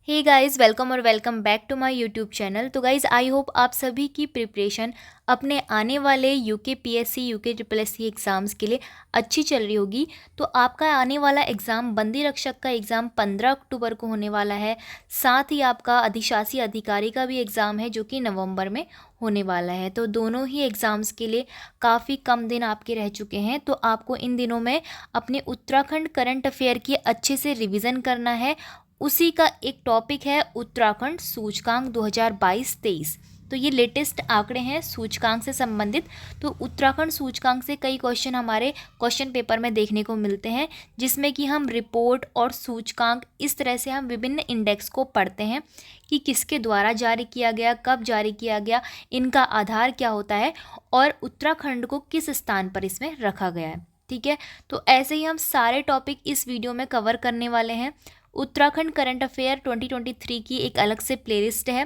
हे guys, welcome और welcome back to my YouTube channel. तो guys, I hope आप सभी की प्रिपरेशन अपने आने वाले UK PSC UK triple SC exams के लिए अच्छी चल रही होगी। तो आपका आने वाला एग्ज़ाम बंदी रक्षक का एग्ज़ाम 15 अक्टूबर को होने वाला है। साथ ही आपका अधिशासी अधिकारी का भी एग्ज़ाम है जो कि नवंबर में होने वाला है। तो दोनों ही एग्ज़ाम्स के लिए काफ़ी कम दिन आपके रह चुके हैं। तो आपको इन दिनों में अपने उत्तराखंड करंट अफेयर की अच्छे से रिवीजन करना है। उसी का एक टॉपिक है उत्तराखंड सूचकांक 2022-23। तो ये लेटेस्ट आंकड़े हैं सूचकांक से संबंधित। तो उत्तराखंड सूचकांक से कई क्वेश्चन हमारे क्वेश्चन पेपर में देखने को मिलते हैं, जिसमें कि हम रिपोर्ट और सूचकांक इस तरह से हम विभिन्न इंडेक्स को पढ़ते हैं कि किसके द्वारा जारी किया गया, कब जारी किया गया, इनका आधार क्या होता है और उत्तराखंड को किस स्थान पर इसमें रखा गया है। ठीक है, तो ऐसे ही हम सारे टॉपिक इस वीडियो में कवर करने वाले हैं। उत्तराखंड करंट अफेयर 2023 की एक अलग से प्लेलिस्ट है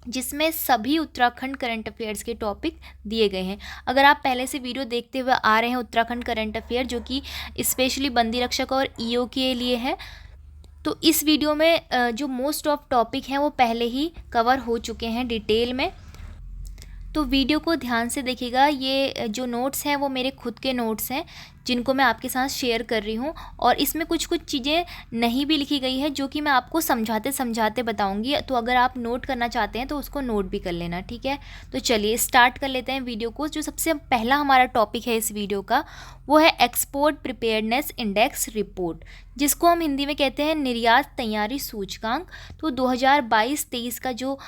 जिसमें सभी उत्तराखंड करंट अफेयर्स के टॉपिक दिए गए हैं। अगर आप पहले से वीडियो देखते हुए आ रहे हैं उत्तराखंड करंट अफेयर जो कि स्पेशली बंदी रक्षक और ईओ के लिए है, तो इस वीडियो में जो मोस्ट ऑफ टॉपिक हैं वो पहले ही कवर हो चुके हैं डिटेल में। तो वीडियो को ध्यान से देखिएगा। ये जो नोट्स हैं वो मेरे खुद के नोट्स हैं जिनको मैं आपके साथ शेयर कर रही हूँ, और इसमें कुछ कुछ चीज़ें नहीं भी लिखी गई है जो कि मैं आपको समझाते समझाते बताऊँगी। तो अगर आप नोट करना चाहते हैं तो उसको नोट भी कर लेना, ठीक है। तो चलिए स्टार्ट कर लेते हैं वीडियो को। जो सबसे पहला हमारा टॉपिक है इस वीडियो का वो है एक्सपोर्ट प्रिपेयर्डनेस इंडेक्स रिपोर्ट, जिसको हम हिंदी में कहते हैं निर्यात तैयारी सूचकांक। तो 2022-23 का जो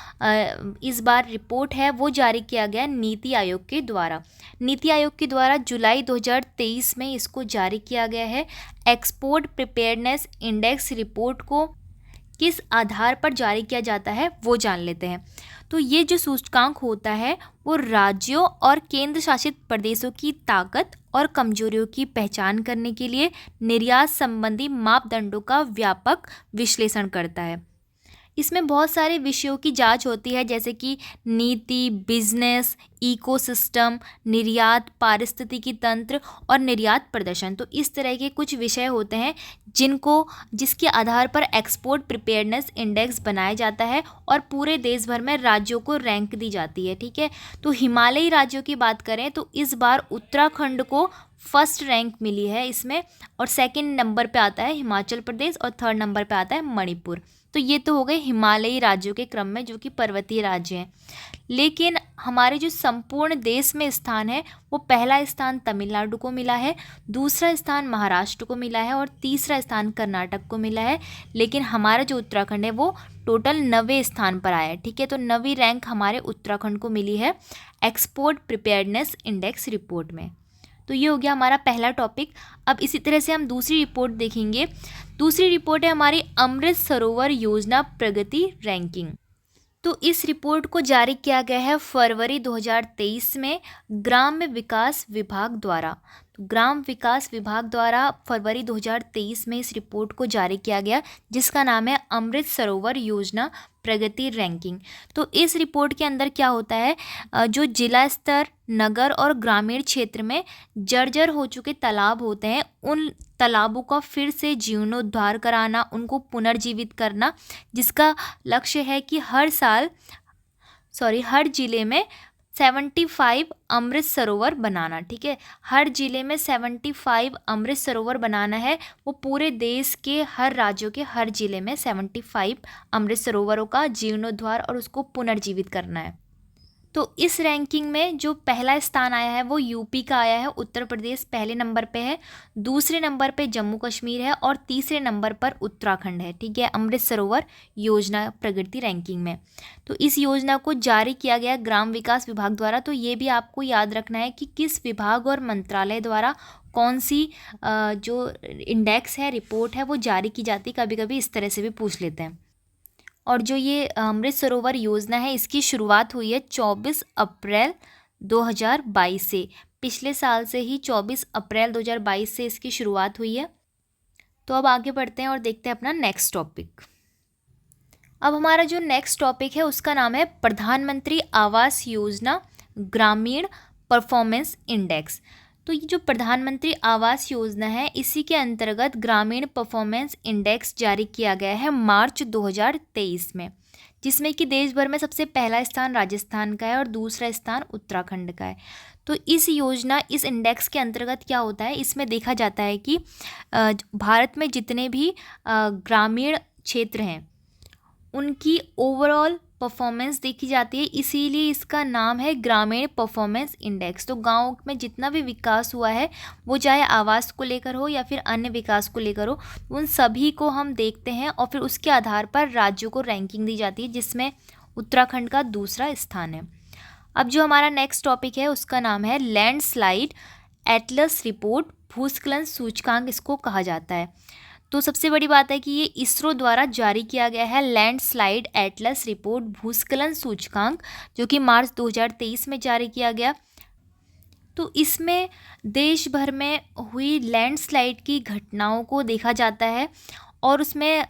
इस बार रिपोर्ट है वो जारी किया गया नीति आयोग के द्वारा। नीति आयोग के द्वारा जुलाई 2023 में इसको जारी किया गया है। एक्सपोर्ट प्रिपेयर्डनेस इंडेक्स रिपोर्ट को किस आधार पर जारी किया जाता है वो जान लेते हैं। तो ये जो सूचकांक होता है वो राज्यों और केंद्र शासित प्रदेशों की ताकत और कमजोरियों की पहचान करने के लिए निर्यात संबंधी मापदंडों का व्यापक विश्लेषण करता है। इसमें बहुत सारे विषयों की जांच होती है, जैसे कि नीति, बिजनेस, इकोसिस्टम, निर्यात, पारिस्थितिकी तंत्र और निर्यात प्रदर्शन। तो इस तरह के कुछ विषय होते हैं जिसके आधार पर एक्सपोर्ट प्रिपेयर्डनेस इंडेक्स बनाया जाता है और पूरे देश भर में राज्यों को रैंक दी जाती है। ठीक है, तो हिमालयी राज्यों की बात करें तो इस बार उत्तराखंड को फर्स्ट रैंक मिली है इसमें, और सेकंड नंबर पे आता है हिमाचल प्रदेश और थर्ड नंबर पे आता है मणिपुर। तो ये तो हो गए हिमालयी राज्यों के क्रम में जो कि पर्वतीय राज्य हैं। लेकिन हमारे जो संपूर्ण देश में स्थान है वो पहला स्थान तमिलनाडु को मिला है, दूसरा स्थान महाराष्ट्र को मिला है और तीसरा स्थान कर्नाटक को मिला है। लेकिन हमारा जो उत्तराखंड है वो टोटल 9वें स्थान पर आया है। ठीक है, तो 9वीं रैंक हमारे उत्तराखंड को मिली है एक्सपोर्ट प्रिपेयर्डनेस इंडेक्स रिपोर्ट में। तो ये हो गया हमारा पहला टॉपिक। अब इसी तरह से हम दूसरी रिपोर्ट देखेंगे। दूसरी रिपोर्ट है हमारी अमृत सरोवर योजना प्रगति रैंकिंग। तो इस रिपोर्ट को जारी किया गया है फरवरी 2023 में ग्राम्य विकास विभाग द्वारा। तो ग्राम विकास विभाग द्वारा फरवरी 2023 में इस रिपोर्ट को जारी किया गया, जिसका नाम है अमृत सरोवर योजना प्रगति रैंकिंग। तो इस रिपोर्ट के अंदर क्या होता है, जो जिला स्तर, नगर और ग्रामीण क्षेत्र में जर्जर हो चुके तालाब होते हैं, उन तालाबों का फिर से जीर्णोद्धार कराना, उनको पुनर्जीवित करना, जिसका लक्ष्य है कि हर जिले में 75 अमृत सरोवर बनाना। ठीक है, हर जिले में 75 अमृत सरोवर बनाना है। वो पूरे देश के हर राज्यों के हर जिले में 75 अमृत सरोवरों का जीर्णोद्धार और उसको पुनर्जीवित करना है। तो इस रैंकिंग में जो पहला स्थान आया है वो यूपी का आया है, उत्तर प्रदेश पहले नंबर पे है, दूसरे नंबर पे जम्मू कश्मीर है और तीसरे नंबर पर उत्तराखंड है। ठीक है, अमृत सरोवर योजना प्रगति रैंकिंग में। तो इस योजना को जारी किया गया ग्राम विकास विभाग द्वारा। तो ये भी आपको याद रखना है कि किस विभाग और मंत्रालय द्वारा कौन सी जो इंडेक्स है, रिपोर्ट है, वो जारी की जाती है। कभी कभी इस तरह से भी पूछ लेते हैं। और जो ये अमृत सरोवर योजना है इसकी शुरुआत हुई है 24 अप्रैल 2022 से। पिछले साल से ही 24 अप्रैल 2022 से इसकी शुरुआत हुई है। तो अब आगे बढ़ते हैं और देखते हैं अपना नेक्स्ट टॉपिक। अब हमारा जो नेक्स्ट टॉपिक है उसका नाम है प्रधानमंत्री आवास योजना ग्रामीण परफॉर्मेंस इंडेक्स। तो ये जो प्रधानमंत्री आवास योजना है, इसी के अंतर्गत ग्रामीण परफॉर्मेंस इंडेक्स जारी किया गया है मार्च 2023 में, जिसमें कि देश भर में सबसे पहला स्थान राजस्थान का है और दूसरा स्थान उत्तराखंड का है। तो इस इंडेक्स के अंतर्गत क्या होता है, इसमें देखा जाता है कि भारत में जितने भी ग्रामीण क्षेत्र हैं उनकी ओवरऑल परफॉर्मेंस देखी जाती है, इसीलिए इसका नाम है ग्रामीण परफॉर्मेंस इंडेक्स। तो गांव में जितना भी विकास हुआ है, वो चाहे आवास को लेकर हो या फिर अन्य विकास को लेकर हो, उन सभी को हम देखते हैं और फिर उसके आधार पर राज्यों को रैंकिंग दी जाती है, जिसमें उत्तराखंड का दूसरा स्थान है। अब जो हमारा नेक्स्ट टॉपिक है उसका नाम है लैंडस्लाइड एटलस रिपोर्ट, भूस्खलन सूचकांक इसको कहा जाता है। तो सबसे बड़ी बात है कि ये इसरो द्वारा जारी किया गया है लैंडस्लाइड एटलस रिपोर्ट भूस्खलन सूचकांक, जो कि मार्च 2023 में जारी किया गया। तो इसमें देश भर में हुई लैंडस्लाइड की घटनाओं को देखा जाता है और उसमें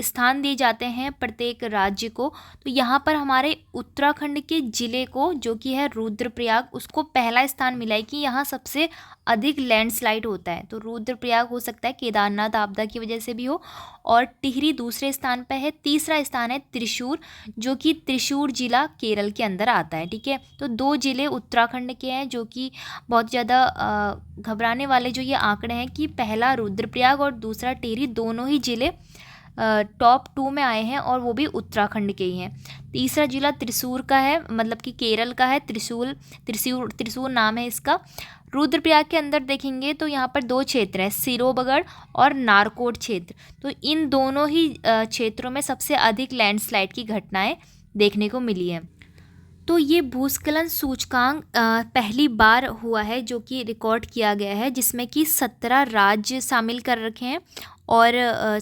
स्थान दिए जाते हैं प्रत्येक राज्य को। तो यहाँ पर हमारे उत्तराखंड के ज़िले को, जो कि है रुद्रप्रयाग, उसको पहला स्थान मिला है कि यहाँ सबसे अधिक लैंडस्लाइड होता है। तो रुद्रप्रयाग हो सकता है केदारनाथ आपदा की वजह से भी हो, और टिहरी दूसरे स्थान पर है। तीसरा स्थान है त्रिशूर, जो कि त्रिशूर जिला केरल के अंदर आता है। ठीक है, तो 2 ज़िले उत्तराखंड के हैं, जो कि बहुत ज़्यादा घबराने वाले जो ये आंकड़े हैं कि पहला रुद्रप्रयाग और दूसरा टिहरी, दोनों ही ज़िले टॉप 2 में आए हैं और वो भी उत्तराखंड के ही हैं। तीसरा जिला त्रिशूर का है, मतलब कि केरल का है। त्रिशूर नाम है इसका। रुद्रप्रयाग के अंदर देखेंगे तो यहाँ पर 2 क्षेत्र हैं, सिरोबगढ़ और नारकोट क्षेत्र। तो इन दोनों ही क्षेत्रों में सबसे अधिक लैंडस्लाइड की घटनाएं देखने को मिली हैं। तो ये भूस्खलन सूचकांक पहली बार हुआ है जो कि रिकॉर्ड किया गया है, जिसमें कि 17 राज्य शामिल कर रखे हैं और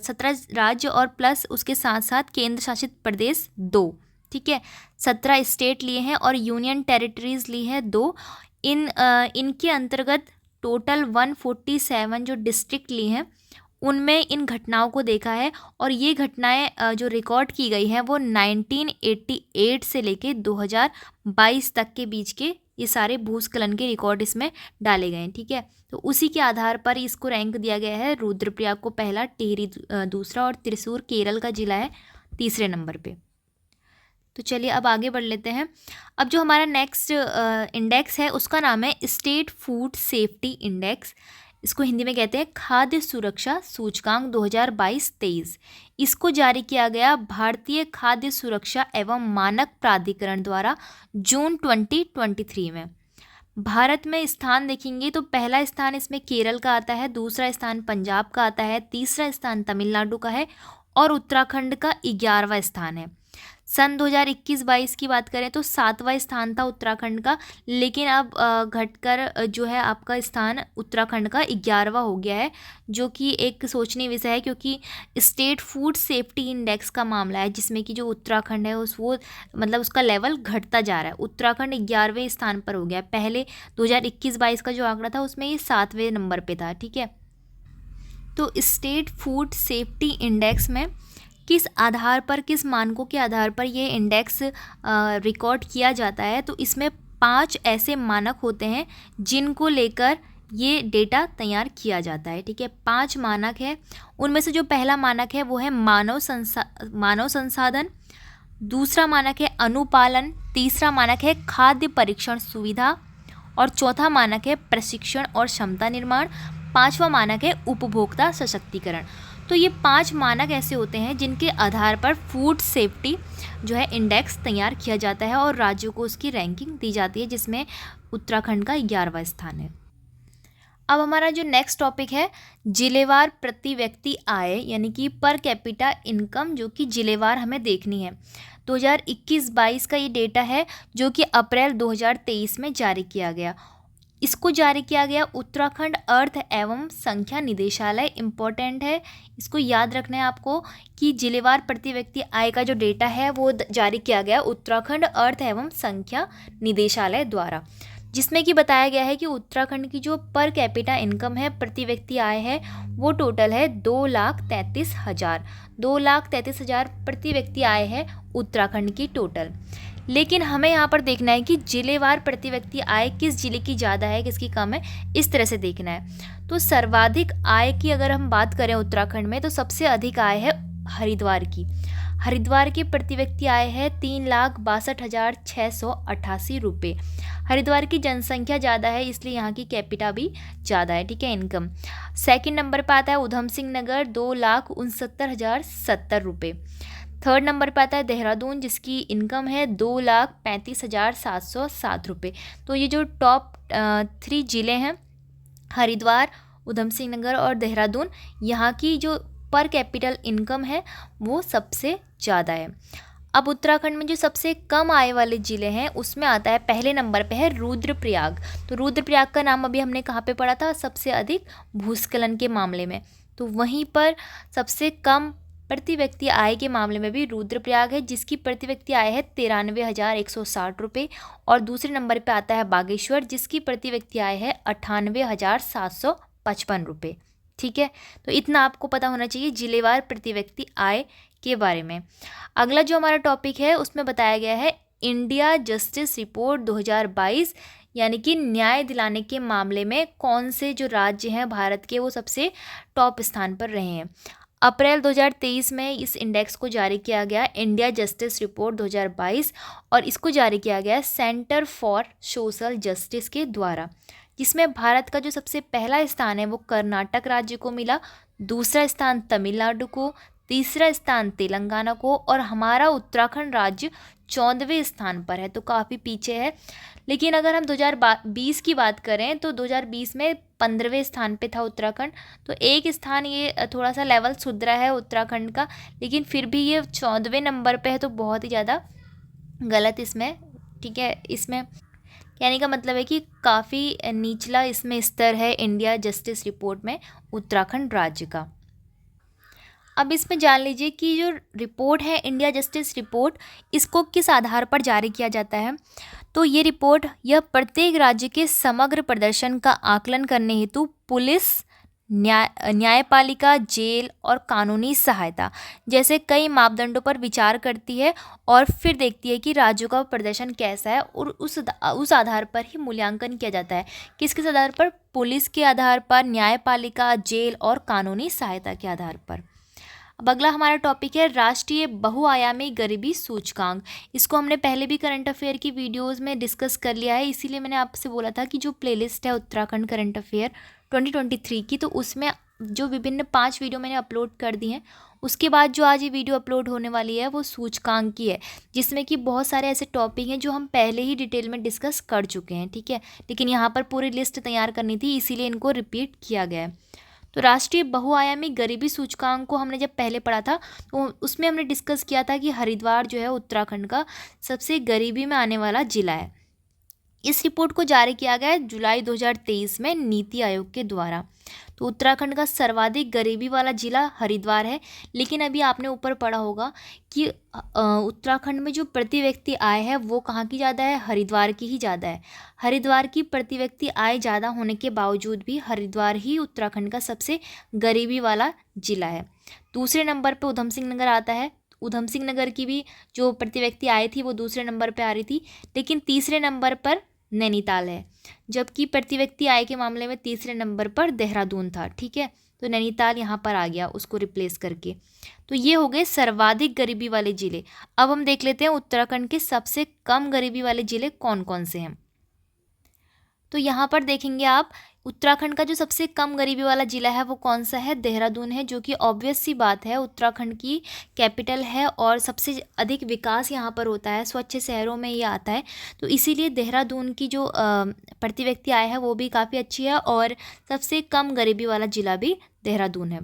17 राज्य और प्लस उसके साथ साथ केंद्र शासित प्रदेश 2। ठीक है, 17 स्टेट लिए हैं और यूनियन टेरिटरीज ली हैं 2। इनके अंतर्गत टोटल 147 जो डिस्ट्रिक्ट लिए हैं उनमें इन घटनाओं को देखा है। और ये घटनाएं जो रिकॉर्ड की गई हैं वो 1988 से लेके 2022 तक के बीच के ये सारे भूस्खलन के रिकॉर्ड इसमें डाले गए हैं। ठीक है, तो उसी के आधार पर इसको रैंक दिया गया है। रुद्रप्रयाग को पहला, टिहरी दूसरा और त्रिशूर केरल का जिला है तीसरे नंबर पे। तो चलिए अब आगे बढ़ लेते हैं। अब जो हमारा नेक्स्ट इंडेक्स है उसका नाम है स्टेट फूड सेफ्टी इंडेक्स। इसको हिंदी में कहते हैं खाद्य सुरक्षा सूचकांक 2022-23। इसको जारी किया गया भारतीय खाद्य सुरक्षा एवं मानक प्राधिकरण द्वारा जून 2023 में। भारत में स्थान देखेंगे तो पहला स्थान इसमें केरल का आता है, दूसरा स्थान पंजाब का आता है, तीसरा स्थान तमिलनाडु का है और उत्तराखंड का 11वां स्थान है। सन 2021-22 की बात करें तो 7वां स्थान था उत्तराखंड का, लेकिन अब घटकर जो है आपका स्थान उत्तराखंड का 11वां हो गया है, जो कि एक सोचनीय विषय है क्योंकि स्टेट फूड सेफ्टी इंडेक्स का मामला है, जिसमें कि जो उत्तराखंड है वो मतलब उसका लेवल घटता जा रहा है। उत्तराखंड 11वें स्थान पर हो गया। पहले 2021-22 का जो आंकड़ा था उसमें ये 7वें नंबर पर था। ठीक है, तो स्टेट फूड सेफ्टी इंडेक्स में किस आधार पर, किस मानकों के आधार पर ये इंडेक्स रिकॉर्ड किया जाता है, तो इसमें 5 ऐसे मानक होते हैं जिनको लेकर ये डेटा तैयार किया जाता है। ठीक है, 5 मानक है। उनमें से जो पहला मानक है वो है मानव संसाधन, दूसरा मानक है अनुपालन, तीसरा मानक है खाद्य परीक्षण सुविधा और चौथा मानक है प्रशिक्षण और क्षमता निर्माण, 5वां मानक है उपभोक्ता सशक्तिकरण। तो ये 5 मानक ऐसे होते हैं जिनके आधार पर फूड सेफ्टी जो है इंडेक्स तैयार किया जाता है और राज्यों को उसकी रैंकिंग दी जाती है, जिसमें उत्तराखंड का 11वां स्थान है। अब हमारा जो नेक्स्ट टॉपिक है जिलेवार प्रति व्यक्ति आय, यानी कि पर कैपिटा इनकम, जो कि जिलेवार हमें देखनी है। 2021-22 का ये डेटा है जो कि अप्रैल 2023 में जारी किया गया। इसको जारी किया गया उत्तराखंड अर्थ एवं संख्या निदेशालय। इम्पोर्टेंट है, इसको याद रखना है आपको कि जिलेवार प्रति व्यक्ति आय का जो डेटा है वो जारी किया गया उत्तराखंड अर्थ एवं संख्या निदेशालय द्वारा, जिसमें कि बताया गया है कि उत्तराखंड की जो पर कैपिटा इनकम है, प्रति व्यक्ति आय है, वो टोटल है 2,33,000 प्रति व्यक्ति आय है उत्तराखंड की टोटल। लेकिन हमें यहाँ पर देखना है कि जिलेवार प्रति व्यक्ति आय किस जिले की ज़्यादा है, किसकी कम है, इस तरह से देखना है। तो सर्वाधिक आय की अगर हम बात करें उत्तराखंड में, तो सबसे अधिक आय है हरिद्वार की। हरिद्वार की प्रति व्यक्ति आय है 3,62,688 रुपये। हरिद्वार की जनसंख्या ज़्यादा है, इसलिए यहाँ की कैपिटा भी ज़्यादा है, ठीक है, इनकम। सेकंड नंबर पर आता है उधम सिंह नगर, 2,69,070 रुपये। थर्ड नंबर पर आता है देहरादून, जिसकी इनकम है 2,35,707 रुपये। तो ये जो टॉप 3 ज़िले हैं, हरिद्वार, उधम सिंह नगर और देहरादून, यहाँ की जो पर कैपिटल इनकम है वो सबसे ज़्यादा है। अब उत्तराखंड में जो सबसे कम आय वाले ज़िले हैं उसमें आता है, पहले नंबर पे है रुद्रप्रयाग। तो रुद्रप्रयाग का नाम अभी हमने कहाँ पे पढ़ा था, सबसे अधिक भूस्खलन के मामले में। तो वहीं पर सबसे कम प्रति व्यक्ति आय के मामले में भी रुद्रप्रयाग है, जिसकी प्रति व्यक्ति आय है 93,160 रुपये। और दूसरे नंबर पे आता है बागेश्वर, जिसकी प्रति व्यक्ति आय है 98,755 रुपये, ठीक है। तो इतना आपको पता होना चाहिए जिलेवार प्रति व्यक्ति आय के बारे में। अगला जो हमारा टॉपिक है उसमें बताया गया है इंडिया जस्टिस रिपोर्ट 2022, यानी कि न्याय दिलाने के मामले में कौन से जो राज्य हैं भारत के वो सबसे टॉप स्थान पर रहे हैं। अप्रैल 2023 में इस इंडेक्स को जारी किया गया, इंडिया जस्टिस रिपोर्ट 2022, और इसको जारी किया गया सेंटर फॉर सोशल जस्टिस के द्वारा, जिसमें भारत का जो सबसे पहला स्थान है वो कर्नाटक राज्य को मिला, दूसरा स्थान तमिलनाडु को, तीसरा स्थान तेलंगाना को, और हमारा उत्तराखंड राज्य 14वें स्थान पर है, तो काफ़ी पीछे है। लेकिन अगर हम 2020 की बात करें तो 2020 में 15वें स्थान पे था उत्तराखंड। तो एक स्थान ये थोड़ा सा लेवल सुधरा है उत्तराखंड का, लेकिन फिर भी ये 14वें नंबर पे है, तो बहुत ही ज़्यादा गलत इसमें, ठीक है। इसमें कहने का मतलब है कि काफ़ी निचला इसमें स्तर है इंडिया जस्टिस रिपोर्ट में उत्तराखंड राज्य का। अब इसमें जान लीजिए कि जो रिपोर्ट है इंडिया जस्टिस रिपोर्ट, इसको किस आधार पर जारी किया जाता है। तो ये रिपोर्ट यह प्रत्येक राज्य के समग्र प्रदर्शन का आकलन करने हेतु पुलिस, न्यायपालिका, जेल और कानूनी सहायता जैसे कई मापदंडों पर विचार करती है, और फिर देखती है कि राज्यों का प्रदर्शन कैसा है, और उस आधार पर ही मूल्यांकन किया जाता है। किस आधार पर? पुलिस के आधार पर, न्यायपालिका, जेल और कानूनी सहायता के आधार पर। अब अगला हमारा टॉपिक है राष्ट्रीय बहुआयामी गरीबी सूचकांक। इसको हमने पहले भी करंट अफेयर की वीडियोस में डिस्कस कर लिया है, इसीलिए मैंने आपसे बोला था कि जो प्लेलिस्ट है उत्तराखंड करंट अफेयर 2023 की, तो उसमें जो विभिन्न 5 वीडियो मैंने अपलोड कर दी हैं, उसके बाद जो आज ये वीडियो अपलोड होने वाली है वो सूचकांक की है, जिसमें कि बहुत सारे ऐसे टॉपिक हैं जो हम पहले ही डिटेल में डिस्कस कर चुके हैं, ठीक है। लेकिन यहाँ पर पूरी लिस्ट तैयार करनी थी, इसीलिए इनको रिपीट किया गया है। तो राष्ट्रीय बहुआयामी गरीबी सूचकांक को हमने जब पहले पढ़ा था तो उसमें हमने डिस्कस किया था कि हरिद्वार जो है उत्तराखंड का सबसे गरीबी में आने वाला जिला है। इस रिपोर्ट को जारी किया गया है जुलाई 2023 में नीति आयोग के द्वारा। तो उत्तराखंड का सर्वाधिक गरीबी वाला जिला हरिद्वार है, लेकिन अभी आपने ऊपर पढ़ा होगा कि उत्तराखंड में जो प्रति व्यक्ति आय है वो कहाँ की ज़्यादा है, हरिद्वार की ही ज़्यादा है। हरिद्वार की प्रति व्यक्ति आय ज़्यादा होने के बावजूद भी हरिद्वार ही उत्तराखंड का सबसे गरीबी वाला जिला है। दूसरे नंबर पर उधम सिंह नगर आता है। उधम सिंह नगर की भी जो प्रति व्यक्ति आय थी वो दूसरे नंबर पर आ रही थी, लेकिन तीसरे नंबर पर नैनीताल है, जबकि प्रति व्यक्ति आय के मामले में तीसरे नंबर पर देहरादून था, ठीक है। तो नैनीताल यहाँ पर आ गया उसको रिप्लेस करके। तो ये हो गए सर्वाधिक गरीबी वाले ज़िले। अब हम देख लेते हैं उत्तराखंड के सबसे कम गरीबी वाले ज़िले कौन कौन से हैं। तो यहाँ पर देखेंगे आप उत्तराखंड का जो सबसे कम गरीबी वाला ज़िला है वो कौन सा है, देहरादून है, जो कि ऑब्वियस सी बात है उत्तराखंड की कैपिटल है और सबसे अधिक विकास यहाँ पर होता है, स्वच्छ शहरों में ये आता है। तो इसीलिए देहरादून की जो प्रति व्यक्ति आय है वो भी काफ़ी अच्छी है, और सबसे कम गरीबी वाला ज़िला भी देहरादून है।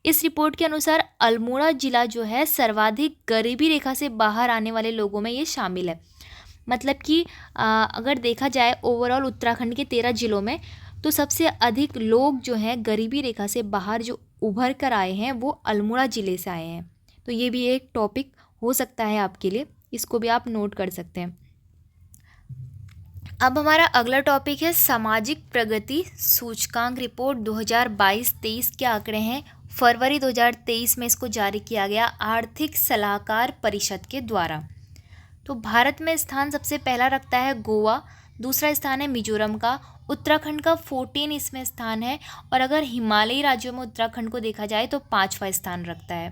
इस रिपोर्ट के अनुसार अल्मोड़ा ज़िला जो है सर्वाधिक गरीबी रेखा से बाहर आने वाले लोगों में ये शामिल है। मतलब कि अगर देखा जाए ओवरऑल उत्तराखंड के 13 ज़िलों में, तो सबसे अधिक लोग जो हैं गरीबी रेखा से बाहर जो उभर कर आए हैं वो अल्मोड़ा ज़िले से आए हैं। तो ये भी एक टॉपिक हो सकता है आपके लिए, इसको भी आप नोट कर सकते हैं। अब हमारा अगला टॉपिक है सामाजिक प्रगति सूचकांक रिपोर्ट 2022-23 के आंकड़े हैं। फरवरी 2023 में इसको जारी किया गया आर्थिक सलाहकार परिषद के द्वारा। तो भारत में स्थान सबसे पहला रखता है गोवा, दूसरा स्थान है मिजोरम का, उत्तराखंड का 14 इसमें स्थान है, और अगर हिमालयी राज्यों में उत्तराखंड को देखा जाए तो 5वां स्थान रखता है।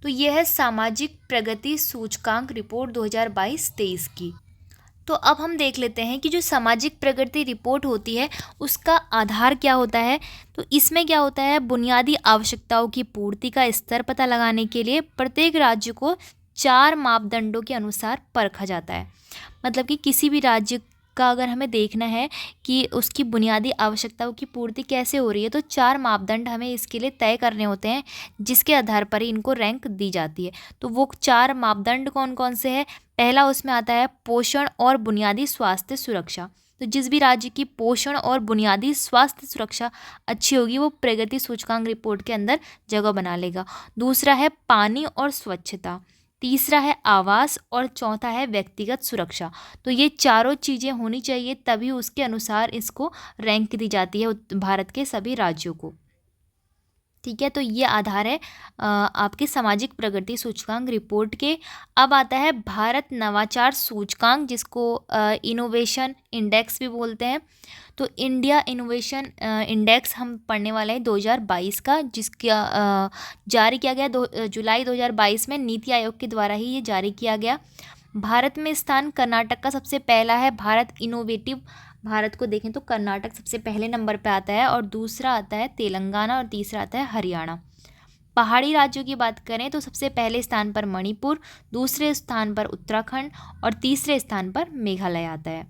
तो यह है सामाजिक प्रगति सूचकांक रिपोर्ट 2022-23 की। तो अब हम देख लेते हैं कि जो सामाजिक प्रगति रिपोर्ट होती है उसका आधार क्या होता है। तो इसमें क्या होता है, बुनियादी आवश्यकताओं की पूर्ति का स्तर पता लगाने के लिए प्रत्येक राज्य को 4 मापदंडों के अनुसार परखा जाता है। मतलब कि किसी भी राज्य का अगर हमें देखना है कि उसकी बुनियादी आवश्यकताओं की पूर्ति कैसे हो रही है, तो 4 मापदंड हमें इसके लिए तय करने होते हैं, जिसके आधार पर ही इनको रैंक दी जाती है। तो वो 4 मापदंड कौन कौन से हैं? पहला उसमें आता है पोषण और बुनियादी स्वास्थ्य सुरक्षा। तो जिस भी राज्य की पोषण और बुनियादी स्वास्थ्य सुरक्षा अच्छी होगी वो प्रगति सूचकांक रिपोर्ट के अंदर जगह बना लेगा। दूसरा है पानी और स्वच्छता, तीसरा है आवास, और चौथा है व्यक्तिगत सुरक्षा। तो ये चारों चीज़ें होनी चाहिए, तभी उसके अनुसार इसको रैंक दी जाती है भारत के सभी राज्यों को। ठीक है, तो ये आधार है आपके सामाजिक प्रगति सूचकांक रिपोर्ट के। अब आता है भारत नवाचार सूचकांक, जिसको इनोवेशन इंडेक्स भी बोलते हैं। तो इंडिया इनोवेशन इंडेक्स हम पढ़ने वाले हैं 2022 का, जिसका जारी किया गया जुलाई 2022 में नीति आयोग के द्वारा ही ये जारी किया गया। भारत में स्थान कर्नाटक का सबसे पहला है। भारत को देखें तो कर्नाटक सबसे पहले नंबर पे आता है, और दूसरा आता है तेलंगाना, और तीसरा आता है हरियाणा। पहाड़ी राज्यों की बात करें तो सबसे पहले स्थान पर मणिपुर, दूसरे स्थान पर उत्तराखंड, और तीसरे स्थान पर मेघालय आता है।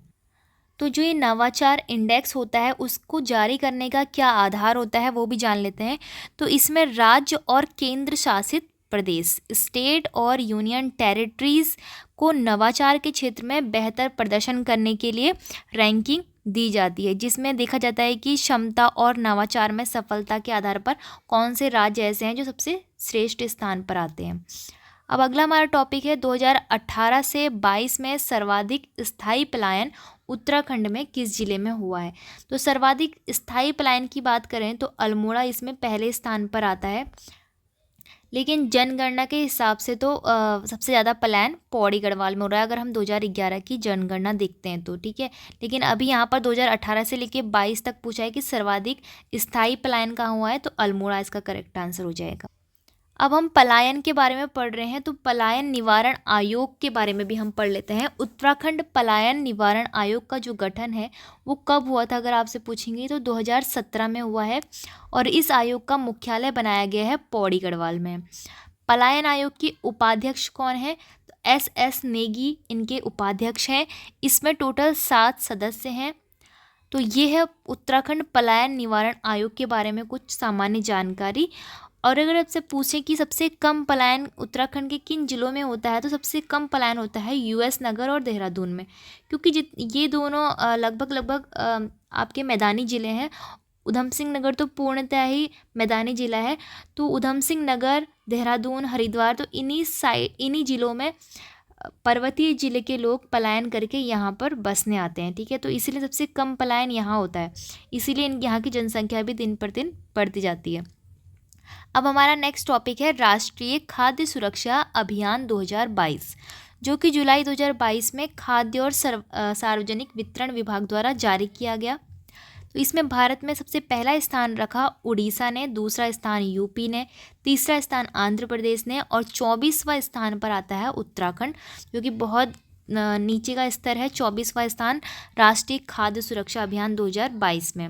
तो जो ये नवाचार इंडेक्स होता है उसको जारी करने का क्या आधार होता है वो भी जान लेते हैं। तो इसमें राज्य और केंद्र शासित प्रदेश, स्टेट और यूनियन टेरिटरीज को नवाचार के क्षेत्र में बेहतर प्रदर्शन करने के लिए रैंकिंग दी जाती है, जिसमें देखा जाता है कि क्षमता और नवाचार में सफलता के आधार पर कौन से राज्य ऐसे हैं जो सबसे श्रेष्ठ स्थान पर आते हैं। अब अगला हमारा टॉपिक है 2018 से 22 में सर्वाधिक स्थायी पलायन उत्तराखंड में किस जिले में हुआ है। तो सर्वाधिक स्थायी पलायन की बात करें तो अल्मोड़ा इसमें पहले स्थान पर आता है, लेकिन जनगणना के हिसाब से तो सबसे ज़्यादा पलायन पौड़ी गढ़वाल में हो रहा है, अगर हम 2011 की जनगणना देखते हैं तो। ठीक है, लेकिन अभी यहाँ पर 2018 से लेके 22 तक पूछा है कि सर्वाधिक स्थायी पलायन कहाँ हुआ है, तो अल्मोड़ा इसका करेक्ट आंसर हो जाएगा। अब हम पलायन के बारे में पढ़ रहे हैं, तो पलायन निवारण आयोग के बारे में भी हम पढ़ लेते हैं। उत्तराखंड पलायन निवारण आयोग का जो गठन है वो कब हुआ था, अगर आपसे पूछेंगे तो 2017 में हुआ है, और इस आयोग का मुख्यालय बनाया गया है पौड़ी गढ़वाल में। पलायन आयोग की उपाध्यक्ष कौन है? तो एस नेगी इनके उपाध्यक्ष हैं। इसमें टोटल 7 सदस्य हैं। तो ये है उत्तराखंड पलायन निवारण आयोग के बारे में कुछ सामान्य जानकारी। और अगर आपसे पूछें कि सबसे कम पलायन उत्तराखंड के किन जिलों में होता है, तो सबसे कम पलायन होता है यूएस नगर और देहरादून में, क्योंकि ये दोनों लगभग आपके मैदानी ज़िले हैं। उधम सिंह नगर तो पूर्णतः ही मैदानी ज़िला है, तो उधम सिंह नगर, देहरादून, हरिद्वार, तो इन्हीं ज़िलों में पर्वतीय ज़िले के लोग पलायन करके यहाँ पर बसने आते हैं। ठीक है, तो इसीलिए सबसे कम पलायन यहाँ होता है, इसीलिए यहाँ की जनसंख्या भी दिन पर दिन बढ़ती जाती है। अब हमारा नेक्स्ट टॉपिक है राष्ट्रीय खाद्य सुरक्षा अभियान 2022, जो कि जुलाई 2022 में खाद्य और सार्वजनिक वितरण विभाग द्वारा जारी किया गया। तो इसमें भारत में सबसे पहला स्थान रखा उड़ीसा ने, दूसरा स्थान यूपी ने, तीसरा स्थान आंध्र प्रदेश ने, और 24वां स्थान पर आता है उत्तराखंड, जो कि बहुत नीचे का स्तर है। 24वां स्थान राष्ट्रीय खाद्य सुरक्षा अभियान 2022 में।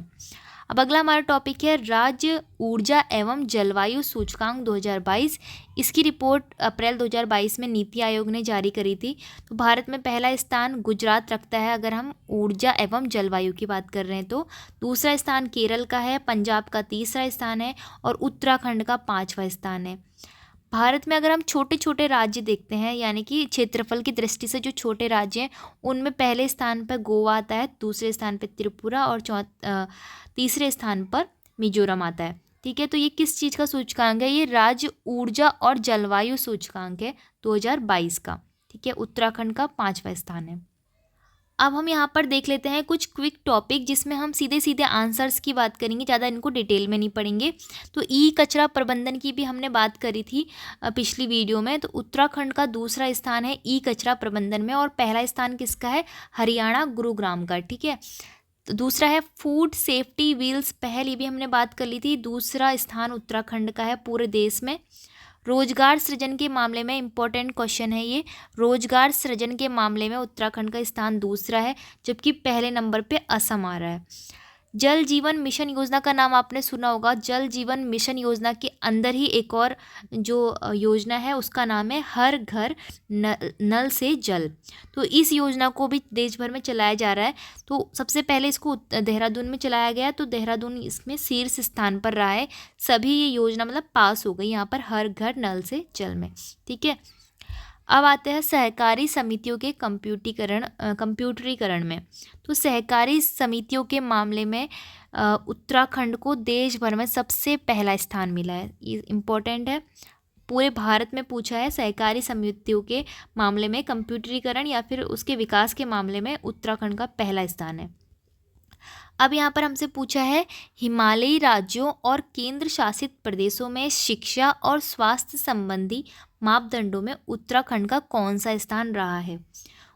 अब अगला हमारा टॉपिक है राज्य ऊर्जा एवं जलवायु सूचकांक 2022। इसकी रिपोर्ट अप्रैल 2022 में नीति आयोग ने जारी करी थी। तो भारत में पहला स्थान गुजरात रखता है अगर हम ऊर्जा एवं जलवायु की बात कर रहे हैं तो। दूसरा स्थान केरल का है, पंजाब का तीसरा स्थान है, और उत्तराखंड का 5वां स्थान है। भारत में अगर हम छोटे छोटे राज्य देखते हैं, यानी कि क्षेत्रफल की दृष्टि से जो छोटे राज्य हैं, उनमें पहले स्थान पर गोवा आता है, दूसरे स्थान पर त्रिपुरा, और तीसरे स्थान पर मिजोरम आता है। ठीक है, तो ये किस चीज़ का सूचकांक है? ये राज्य ऊर्जा और जलवायु सूचकांक है 2022 का। ठीक है, उत्तराखंड का 5वां स्थान है। अब हम यहाँ पर देख लेते हैं कुछ क्विक टॉपिक जिसमें हम सीधे सीधे आंसर्स की बात करेंगे, ज़्यादा इनको डिटेल में नहीं पढ़ेंगे। तो ई कचरा प्रबंधन की भी हमने बात करी थी पिछली वीडियो में। तो उत्तराखंड का दूसरा स्थान है ई कचरा प्रबंधन में, और पहला स्थान किसका है? हरियाणा गुरुग्राम का। ठीक है, तो दूसरा है फूड सेफ्टी व्हील्स पहल, ये भी हमने बात कर ली थी। दूसरा स्थान उत्तराखंड का है पूरे देश में। रोजगार सृजन के मामले में इंपॉर्टेंट क्वेश्चन है ये, रोजगार सृजन के मामले में उत्तराखंड का स्थान दूसरा है, जबकि पहले नंबर पे असम आ रहा है। जल जीवन मिशन योजना का नाम आपने सुना होगा। जल जीवन मिशन योजना के अंदर ही एक और जो योजना है उसका नाम है हर घर नल से जल। तो इस योजना को भी देश भर में चलाया जा रहा है। तो सबसे पहले इसको देहरादून में चलाया गया, तो देहरादून इसमें शीर्ष स्थान पर रहा है। सभी ये योजना मतलब पास हो गई यहाँ पर हर घर नल से जल में। ठीक है, अब आते हैं सहकारी समितियों के कंप्यूटरीकरण में। तो सहकारी समितियों के मामले में उत्तराखंड को देश भर में सबसे पहला स्थान मिला है। ये इम्पोर्टेंट है, पूरे भारत में पूछा है। सहकारी समितियों के मामले में कंप्यूटरीकरण या फिर उसके विकास के मामले में उत्तराखंड का पहला स्थान है। अब यहाँ पर हमसे पूछा है हिमालयी राज्यों और केंद्र शासित प्रदेशों में शिक्षा और स्वास्थ्य संबंधी मापदंडों में उत्तराखंड का कौन सा स्थान रहा है?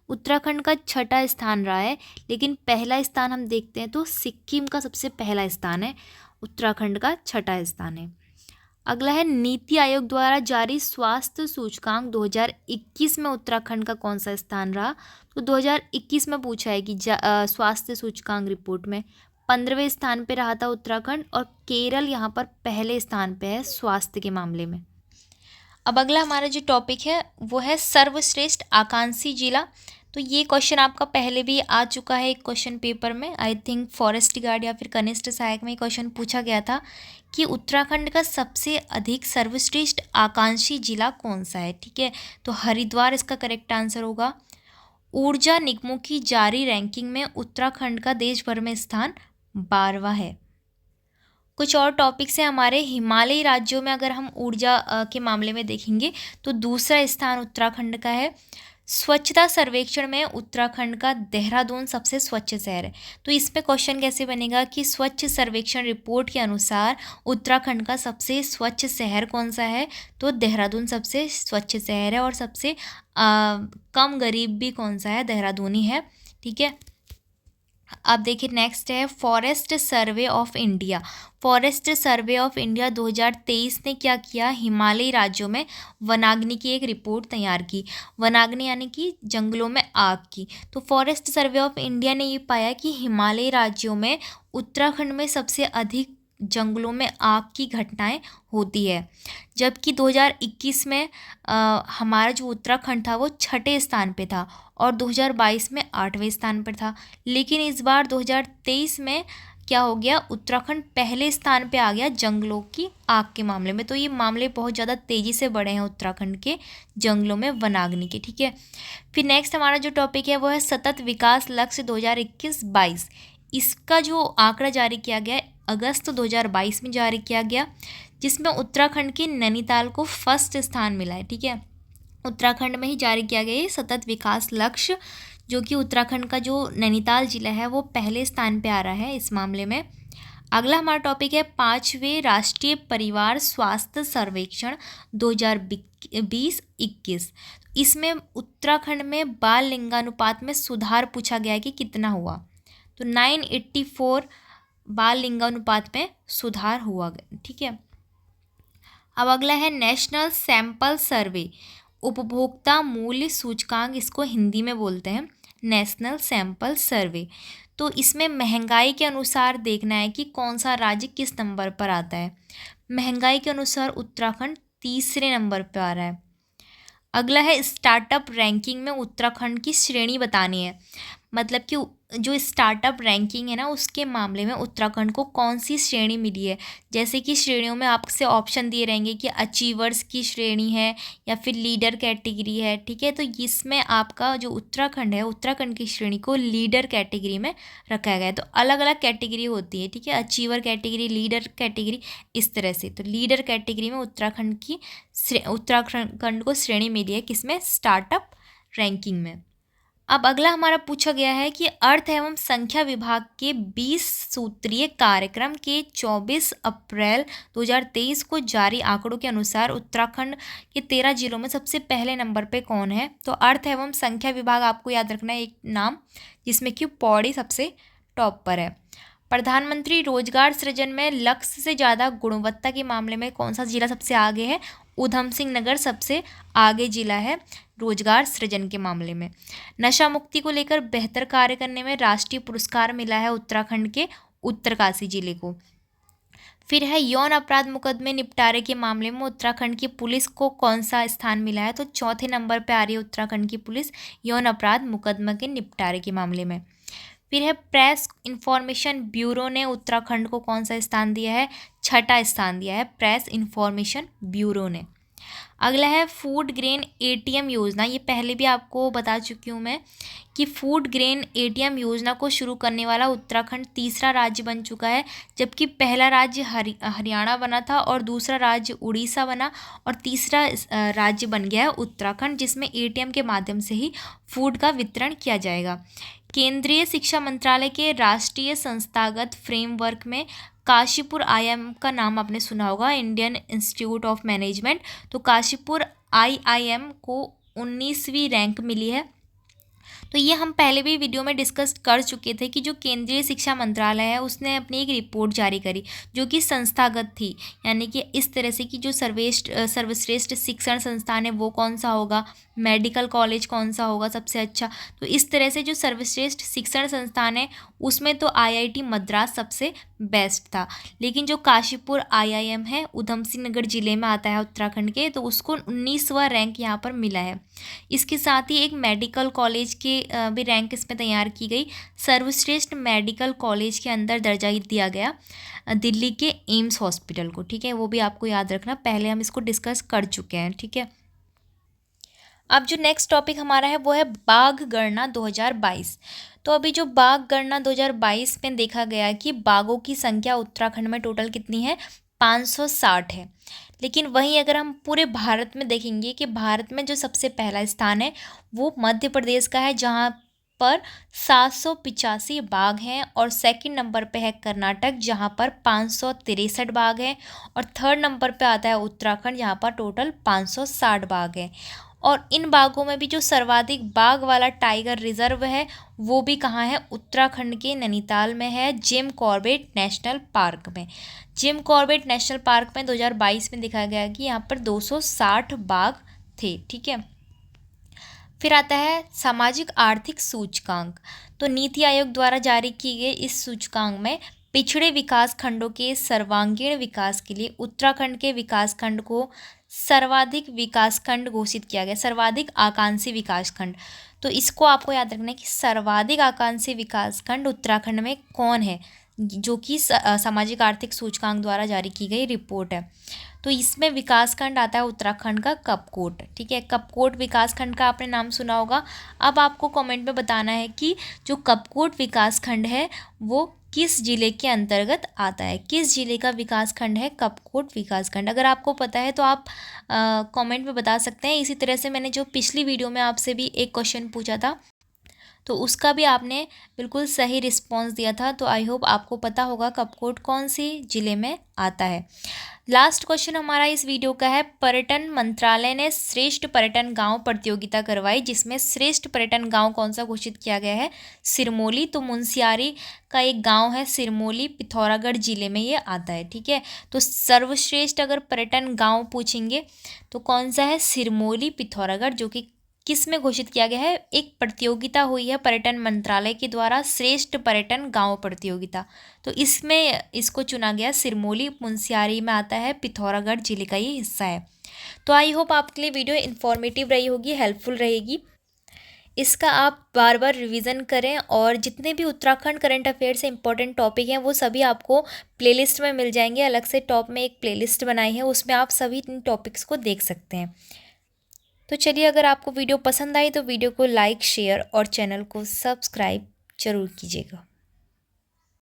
उत्तराखंड का छठा स्थान रहा है, लेकिन पहला स्थान हम देखते हैं तो सिक्किम का सबसे पहला स्थान है, उत्तराखंड का छठा स्थान है। अगला है नीति आयोग द्वारा जारी स्वास्थ्य सूचकांक 2021 में उत्तराखंड का कौन सा स्थान रहा? तो 2021 में पूछा है कि स्वास्थ्य सूचकांक रिपोर्ट में 15वें स्थान पे रहा था उत्तराखंड, और केरल यहाँ पर पहले स्थान पे है स्वास्थ्य के मामले में। अब अगला हमारा जो टॉपिक है वो है सर्वश्रेष्ठ आकांक्षी जिला। तो ये क्वेश्चन आपका पहले भी आ चुका है एक क्वेश्चन पेपर में, आई थिंक फॉरेस्ट गार्ड या फिर कनिष्ठ सहायक में क्वेश्चन पूछा गया था कि उत्तराखंड का सबसे अधिक सर्वश्रेष्ठ आकांक्षी जिला कौन सा है। ठीक है, तो हरिद्वार इसका करेक्ट आंसर होगा। ऊर्जा निगमों की जारी रैंकिंग में उत्तराखंड का देश भर में स्थान 12वां है। कुछ और टॉपिक्स हैं हमारे। हिमालयी राज्यों में अगर हम ऊर्जा के मामले में देखेंगे तो दूसरा स्थान उत्तराखंड का है। स्वच्छता सर्वेक्षण में उत्तराखंड का देहरादून सबसे स्वच्छ शहर है। तो इसमें क्वेश्चन कैसे बनेगा कि स्वच्छ सर्वेक्षण रिपोर्ट के अनुसार उत्तराखंड का सबसे स्वच्छ शहर कौन सा है? तो देहरादून सबसे स्वच्छ शहर है, और सबसे कम गरीब भी कौन सा है? देहरादून ही है। ठीक है, अब देखिए नेक्स्ट है forest survey of India. Forest survey of India 2023 ने क्या किया? हिमालयी राज्यों में वनाग्नि की एक रिपोर्ट तैयार की। वनाग्नि यानी कि जंगलों में आग की। तो फॉरेस्ट सर्वे ऑफ इंडिया ने ये पाया कि हिमालयी राज्यों में उत्तराखंड में सबसे अधिक जंगलों में आग की घटनाएं होती है, जबकि 2021 में हमारा जो उत्तराखंड था वो छठे स्थान पे था, और 2022 में 8वें स्थान पर था। लेकिन इस बार 2023 में क्या हो गया? उत्तराखंड पहले स्थान पे आ गया जंगलों की आग के मामले में। तो ये मामले बहुत ज़्यादा तेज़ी से बढ़े हैं उत्तराखंड के जंगलों में वनाग्नि के। ठीक है, फिर नेक्स्ट हमारा जो टॉपिक है वो है सतत विकास लक्ष्य 2021-22। इसका जो आंकड़ा जारी किया गया अगस्त 2022 में जारी किया गया, जिसमें उत्तराखंड के नैनीताल को फर्स्ट स्थान मिला है। ठीक है, उत्तराखंड में ही जारी किया गया ये सतत विकास लक्ष्य, जो कि उत्तराखंड का जो नैनीताल जिला है वो पहले स्थान पे आ रहा है इस मामले में। अगला हमारा टॉपिक है 5वें राष्ट्रीय परिवार स्वास्थ्य सर्वेक्षण 2020-21। इसमें उत्तराखंड में बाल लिंगानुपात में सुधार पूछा गया है कि कितना हुआ? तो 984 बाल लिंगानुपात में सुधार हुआ। ठीक है, अब अगला है नेशनल सैंपल सर्वे उपभोक्ता मूल्य सूचकांक, इसको हिंदी में बोलते हैं नेशनल सैंपल सर्वे। तो इसमें महंगाई के अनुसार देखना है कि कौन सा राज्य किस नंबर पर आता है। महंगाई के अनुसार उत्तराखंड तीसरे नंबर पर आ रहा है। अगला है स्टार्टअप रैंकिंग में उत्तराखंड की श्रेणी बतानी है, मतलब कि जो स्टार्टअप रैंकिंग है ना उसके मामले में उत्तराखंड को कौन सी श्रेणी मिली है। जैसे कि श्रेणियों में आपसे ऑप्शन दिए रहेंगे कि अचीवर्स की श्रेणी है या फिर लीडर कैटेगरी है। ठीक है, तो इसमें आपका जो उत्तराखंड है उत्तराखंड की श्रेणी को लीडर कैटेगरी में रखा गया है। तो अलग अलग कैटेगरी होती है। ठीक है, अचीवर कैटेगरी, लीडर कैटेगरी, इस तरह से। तो लीडर कैटेगरी में उत्तराखंड को श्रेणी मिली है किसमें? स्टार्टअप रैंकिंग में। अब अगला हमारा पूछा गया है कि अर्थ एवं संख्या विभाग के 20 सूत्रीय कार्यक्रम के 24 अप्रैल 2023 को जारी आंकड़ों के अनुसार उत्तराखंड के 13 जिलों में सबसे पहले नंबर पे कौन है। तो अर्थ एवं संख्या विभाग आपको याद रखना है एक नाम, जिसमें कि पौड़ी सबसे टॉप पर है। प्रधानमंत्री रोजगार सृजन में लक्ष्य से ज़्यादा गुणवत्ता के मामले में कौन सा जिला सबसे आगे है। ऊधम सिंह नगर सबसे आगे जिला है रोजगार सृजन के मामले में। नशा मुक्ति को लेकर बेहतर कार्य करने में राष्ट्रीय पुरस्कार मिला है उत्तराखंड के उत्तरकाशी जिले को। फिर है यौन अपराध मुकदमे निपटारे के मामले में उत्तराखंड की पुलिस को कौन सा स्थान मिला है। तो चौथे नंबर पर आ रही है उत्तराखंड की पुलिस यौन अपराध मुकदमा के निपटारे के मामले में। फिर है प्रेस इंफॉर्मेशन ब्यूरो ने उत्तराखंड को कौन सा स्थान दिया है। छठा स्थान दिया है प्रेस इंफॉर्मेशन ब्यूरो ने। अगला है फूड ग्रेन एटीएम योजना। ये पहले भी आपको बता चुकी हूँ मैं कि फूड ग्रेन एटीएम योजना को शुरू करने वाला उत्तराखंड तीसरा राज्य बन चुका है, जबकि पहला राज्य हरियाणा बना था और दूसरा राज्य उड़ीसा बना और तीसरा राज्य बन गया है उत्तराखंड, जिसमें एटीएम के माध्यम से ही फूड का वितरण किया जाएगा। केंद्रीय शिक्षा मंत्रालय के राष्ट्रीय संस्थागत फ्रेमवर्क में काशीपुर आईआईएम का नाम आपने सुना होगा, इंडियन इंस्टीट्यूट ऑफ मैनेजमेंट। तो काशीपुर आईआईएम को 19वीं रैंक मिली है। तो ये हम पहले भी वीडियो में डिस्कस कर चुके थे कि जो केंद्रीय शिक्षा मंत्रालय है उसने अपनी एक रिपोर्ट जारी करी जो कि संस्थागत थी, यानी कि इस तरह से कि जो सर्वश्रेष्ठ शिक्षण संस्थान है वो कौन सा होगा, मेडिकल कॉलेज कौन सा होगा सबसे अच्छा। तो इस तरह से जो सर्वश्रेष्ठ शिक्षण संस्थान है उसमें तो आईआईटी मद्रास सबसे बेस्ट था, लेकिन जो काशीपुर आईआईएम है ऊधम सिंह नगर जिले में आता है उत्तराखंड के, तो उसको 19वां रैंक यहाँ पर मिला है। इसके साथ ही एक मेडिकल कॉलेज के भी रैंक इसमें तैयार की गई। सर्वश्रेष्ठ मेडिकल कॉलेज के अंदर दर्जा दिया गया दिल्ली के एम्स हॉस्पिटल को, ठीक है, वो भी आपको याद रखना, पहले हम इसको डिस्कस कर चुके हैं, ठीक है। अब जो नेक्स्ट टॉपिक हमारा है वो है बाघ गणना 2022। तो अभी जो बाघ गणना 2022 में देखा गया कि बाघों की संख्या उत्तराखंड में टोटल कितनी है, 560 है। लेकिन वहीं अगर हम पूरे भारत में देखेंगे कि भारत में जो सबसे पहला स्थान है वो मध्य प्रदेश का है, जहाँ पर 785 बाघ हैं, और सेकंड नंबर पे है कर्नाटक जहाँ पर 563 बाघ हैं, और थर्ड नंबर पे आता है उत्तराखंड जहाँ पर टोटल 560 बाघ हैं। और इन बाघों में भी जो सर्वाधिक बाघ वाला टाइगर रिजर्व है वो भी कहाँ है, उत्तराखंड के नैनीताल में है, जिम कॉर्बेट नेशनल पार्क में। जिम कॉर्बेट नेशनल पार्क में 2022 में दिखाया गया कि यहाँ पर 260 बाघ थे, ठीक है। फिर आता है सामाजिक आर्थिक सूचकांक। तो नीति आयोग द्वारा जारी की गई इस सूचकांक में पिछड़े विकास खंडों के सर्वांगीण विकास के लिए उत्तराखंड के विकास खंड को सर्वाधिक विकास खंड घोषित किया गया, सर्वाधिक आकांक्षी विकास खंड। तो इसको आपको याद रखना है कि सर्वाधिक आकांक्षी विकास खंड उत्तराखंड में कौन है, जो कि सामाजिक आर्थिक सूचकांक द्वारा जारी की गई रिपोर्ट है। तो इसमें विकास खंड आता है उत्तराखंड का कपकोट, ठीक है। कपकोट विकास खंड का आपने नाम सुना होगा। अब आपको कमेंट में बताना है कि जो कपकोट विकास खंड है वो किस जिले के अंतर्गत आता है, किस जिले का विकास खंड है कपकोट विकास खंड। अगर आपको पता है तो आप कमेंट में बता सकते हैं। इसी तरह से मैंने जो पिछली वीडियो में आपसे भी एक क्वेश्चन पूछा था तो उसका भी आपने बिल्कुल सही रिस्पॉन्स दिया था। तो आई होप आपको पता होगा कपकोट कौन सी जिले में आता है। लास्ट क्वेश्चन हमारा इस वीडियो का है, पर्यटन मंत्रालय ने श्रेष्ठ पर्यटन गांव प्रतियोगिता करवाई, जिसमें श्रेष्ठ पर्यटन गांव कौन सा घोषित किया गया है, सिरमौली। तो मुनस्यारी का एक गांव है सिरमौली, पिथौरागढ़ जिले में ये आता है, ठीक है। तो सर्वश्रेष्ठ अगर पर्यटन गांव पूछेंगे तो कौन सा है, सिरमौली पिथौरागढ़, जो कि किस में घोषित किया गया है, एक प्रतियोगिता हुई है पर्यटन मंत्रालय के द्वारा, श्रेष्ठ पर्यटन गांव प्रतियोगिता। तो इसमें इसको चुना गया, सिरमौली मुनस्यारी में आता है, पिथौरागढ़ जिले का ये हिस्सा है। तो आई होप आपके लिए वीडियो इन्फॉर्मेटिव रही होगी, हेल्पफुल रहेगी। इसका आप बार बार रिवीजन करें, और जितने भी उत्तराखंड करंट अफेयर से इंपॉर्टेंट टॉपिक हैं वो सभी आपको प्लेलिस्ट में मिल जाएंगे। अलग से टॉप में एक प्लेलिस्ट बनाई है, उसमें आप सभी इन टॉपिक्स को देख सकते हैं। तो चलिए, अगर आपको वीडियो पसंद आई तो वीडियो को लाइक, शेयर और चैनल को सब्सक्राइब जरूर कीजिएगा।